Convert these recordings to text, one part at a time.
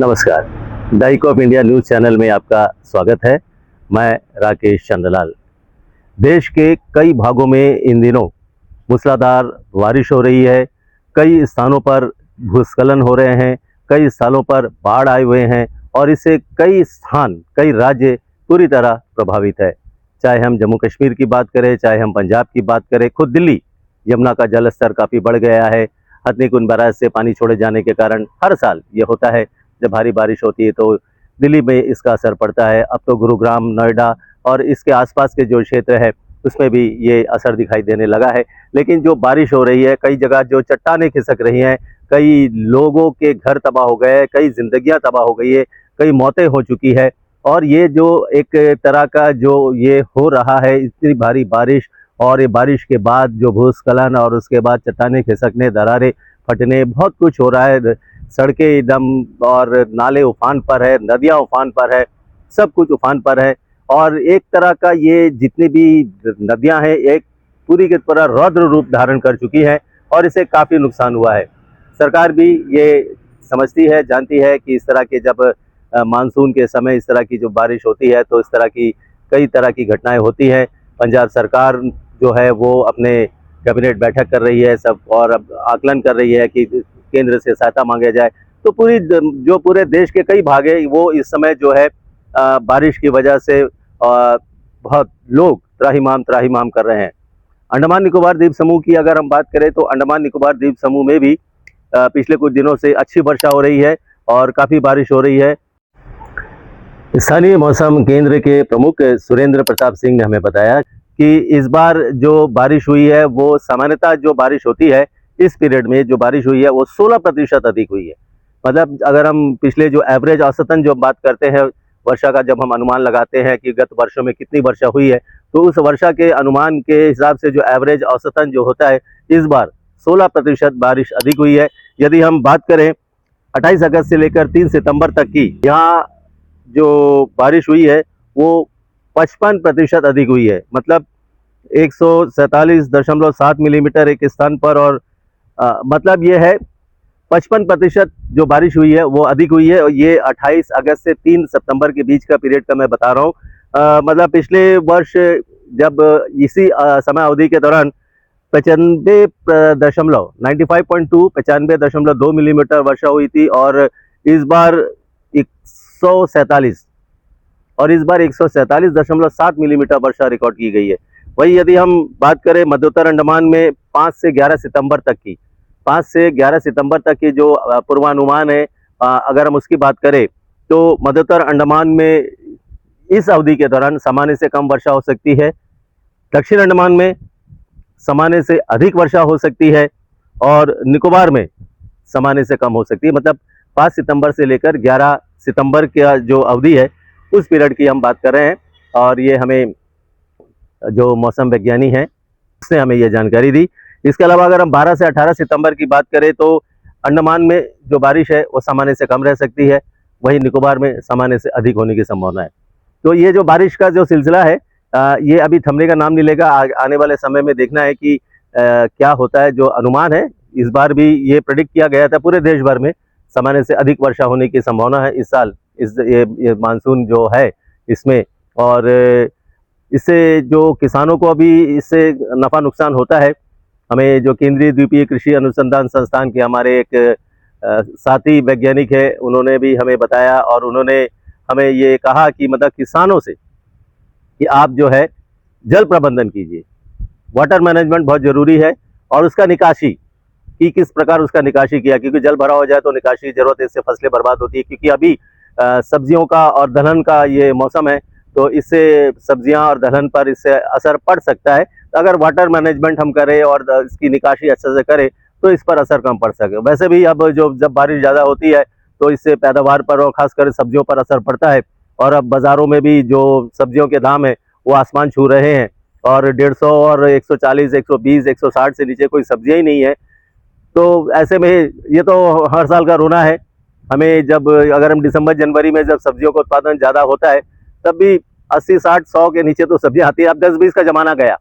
नमस्कार, डाइक of India news channel में आपका स्वागत है। मैं राकेश चंद्रलाल। देश के कई भागों में इन दिनों मूसलाधार बारिश हो रही है। कई स्थानों पर भूस्खलन हो रहे हैं, कई स्थानों पर बाढ़ आए हुए हैं और इससे कई स्थान, कई राज्य पूरी तरह प्रभावित है। चाहे हम जम्मू कश्मीर की बात करें, चाहे हम पंजाब की बात करें, खुद दिल्ली, यमुना का जल स्तर काफ़ी बढ़ गया है। हथनीकुंड बैराज से पानी छोड़े जाने के कारण हर साल ये होता है, जब भारी बारिश होती है तो दिल्ली में इसका असर पड़ता है। अब तो गुरुग्राम, नोएडा और इसके आसपास के जो क्षेत्र है उसमें भी ये असर दिखाई देने लगा है। लेकिन जो बारिश हो रही है, कई जगह जो चट्टानें खिसक रही हैं, कई लोगों के घर तबाह हो गए हैं, कई जिंदगियां तबाह हो गई है, कई मौतें हो चुकी है। और ये जो एक तरह का जो ये हो रहा है, इतनी भारी बारिश और ये बारिश के बाद जो भूस्खलन और उसके बाद चट्टानें खिसकने, दरारें फटने, बहुत कुछ हो रहा है। सड़कें एकदम और नाले उफान पर है, नदियां उफान पर है, सब कुछ उफान पर है। और एक तरह का ये जितनी भी नदियां हैं, एक पूरी की तरह रौद्र रूप धारण कर चुकी है और इसे काफ़ी नुकसान हुआ है। सरकार भी ये समझती है, जानती है कि इस तरह के जब मानसून के समय इस तरह की जो बारिश होती है तो इस तरह की कई तरह की घटनाएं होती हैं। पंजाब सरकार जो है वो अपने कैबिनेट बैठक कर रही है सब, और अब आकलन कर रही है कि केंद्र से सहायता मांगे जाए। तो जो पूरे देश के कई भाग है वो इस समय जो है बारिश की वजह से बहुत लोग त्राहिमाम कर रहे हैं। अंडमान निकोबार द्वीप समूह की अगर हम बात करें तो अंडमान निकोबार द्वीप समूह में भी पिछले कुछ दिनों से अच्छी वर्षा हो रही है और काफ़ी बारिश हो रही है। स्थानीय मौसम केंद्र के प्रमुख सुरेंद्र प्रताप सिंह ने हमें बताया कि इस बार जो बारिश हुई है वो सामान्यतः जो बारिश होती है इस पीरियड में जो बारिश हुई है वो 16% अधिक हुई है। मतलब अगर हम पिछले जो एवरेज औसतन जो बात करते हैं वर्षा का, जब हम अनुमान लगाते हैं कि गत वर्षों में कितनी वर्षा हुई है, तो उस वर्षा के अनुमान के हिसाब से जो एवरेज औसतन जो होता है इस बार 16% बारिश अधिक हुई है। यदि हम बात करें 28 अगस्त से लेकर 3 सितंबर तक की, यहाँ जो बारिश हुई है वो 55% अधिक हुई है। मतलब 147.7 मिलीमीटर एक स्थान पर, और मतलब ये है 55% जो बारिश हुई है वो अधिक हुई है। और ये 28 अगस्त से 3 सितंबर के बीच का पीरियड का मैं बता रहा हूँ। मतलब पिछले वर्ष जब इसी समय अवधि के दौरान 95.2 मिलीमीटर वर्षा हुई थी, और इस बार 147 और इस बार 147.7 मिलीमीटर वर्षा रिकॉर्ड की गई है। वही यदि हम बात करें मध्योत्तर अंडमान में 5 से 11 सितंबर तक की, 5 से 11 सितंबर तक की जो पूर्वानुमान है, अगर हम उसकी बात करें तो मध्योत्तर अंडमान में इस अवधि के दौरान सामान्य से कम वर्षा हो सकती है, दक्षिण अंडमान में सामान्य से अधिक वर्षा हो सकती है, और निकोबार में सामान्य से कम हो सकती है। मतलब 5 सितंबर से लेकर 11 सितंबर का जो अवधि है उस पीरियड की हम बात कर रहे हैं। और ये हमें जो मौसम विज्ञानी हैं उसने हमें ये जानकारी दी। इसके अलावा अगर हम 12 से 18 सितंबर की बात करें तो अंडमान में जो बारिश है वो सामान्य से कम रह सकती है, वहीं निकोबार में सामान्य से अधिक होने की संभावना है। तो ये जो बारिश का जो सिलसिला है ये अभी थमने का नाम नहीं लेगा। आने वाले समय में देखना है कि क्या होता है। जो अनुमान है इस बार भी ये प्रेडिक्ट किया गया था पूरे देश भर में सामान्य से अधिक वर्षा होने की संभावना है इस साल, ये मानसून जो है इसमें। और इससे जो किसानों को अभी इससे नफ़ा नुकसान होता है। हमें जो केंद्रीय द्वीपीय कृषि अनुसंधान संस्थान के हमारे एक साथी वैज्ञानिक है, उन्होंने भी हमें बताया और उन्होंने हमें ये कहा कि मतलब किसानों से कि आप जो है जल प्रबंधन कीजिए, वाटर मैनेजमेंट बहुत ज़रूरी है, और उसका निकासी कि किस प्रकार उसका निकासी किया, क्योंकि जल भरा हो जाए तो निकासी की जरूरत है, इससे फसलें बर्बाद होती है। क्योंकि अभी सब्जियों का और दलहन का ये मौसम है, तो इससे सब्जियां और दलहन पर इससे असर पड़ सकता है। तो अगर वाटर मैनेजमेंट हम करें और इसकी निकासी अच्छे से करें तो इस पर असर कम पड़ सके। वैसे भी अब जब बारिश ज़्यादा होती है तो इससे पैदावार पर और ख़ासकर सब्जियों पर असर पड़ता है। और अब बाज़ारों में भी जो सब्जियों के दाम है वो आसमान छू रहे हैं, और 150 और 140, 120, 160 से नीचे कोई सब्जियां ही नहीं है। तो ऐसे में ये तो हर साल का रोना है हमें। जब अगर हम दिसंबर जनवरी में जब सब्जियों का उत्पादन ज़्यादा होता है तब भी 80, 60, 100 के नीचे तो सब्जियां आती है। अब 10-20 का जमाना गया।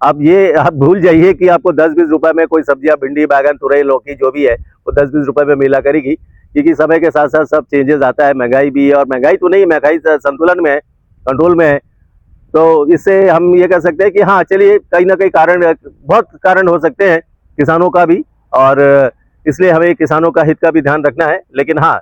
अब ये आप भूल जाइए कि आपको 10-20 रुपए में कोई सब्जियां, भिंडी, बैगन, तुरई, लौकी जो भी है वो 10-20 रुपए में मिला करेगी। क्योंकि समय के साथ साथ सब चेंजेस आता है, महंगाई भी है, और महंगाई तो नहीं, महंगाई संतुलन में है, कंट्रोल में है। तो इससे हम ये कह सकते हैं कि हाँ चलिए, कहीं ना कहीं कारण, बहुत कारण हो सकते हैं किसानों का भी, और इसलिए हमें किसानों का हित का भी ध्यान रखना है। लेकिन हाँ,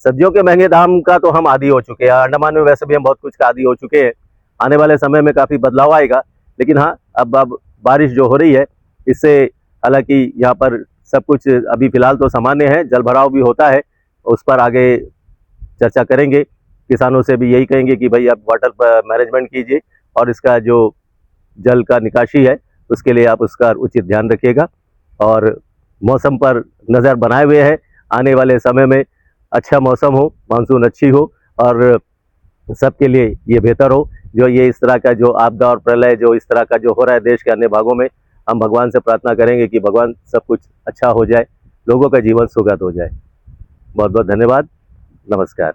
सब्जियों के महंगे दाम का तो हम आदी हो चुके हैं, अंडमान में वैसे भी हम बहुत कुछ का आदी हो चुके हैं। आने वाले समय में काफ़ी बदलाव आएगा, लेकिन हाँ अब बारिश जो हो रही है इससे, हालांकि यहाँ पर सब कुछ अभी फिलहाल तो सामान्य है, जल भराव भी होता है, उस पर आगे चर्चा करेंगे। किसानों से भी यही कहेंगे कि भाई आप वाटर मैनेजमेंट कीजिए, और इसका जो जल का निकासी है उसके लिए आप उसका उचित ध्यान रखिएगा, और मौसम पर नज़र बनाए हुए है। आने वाले समय में अच्छा मौसम हो, मानसून अच्छी हो, और सबके लिए ये बेहतर हो। जो ये इस तरह का जो आपदा और प्रलय जो इस तरह का जो हो रहा है देश के अन्य भागों में, हम भगवान से प्रार्थना करेंगे कि भगवान सब कुछ अच्छा हो जाए, लोगों का जीवन सुखद हो जाए। बहुत बहुत धन्यवाद। नमस्कार।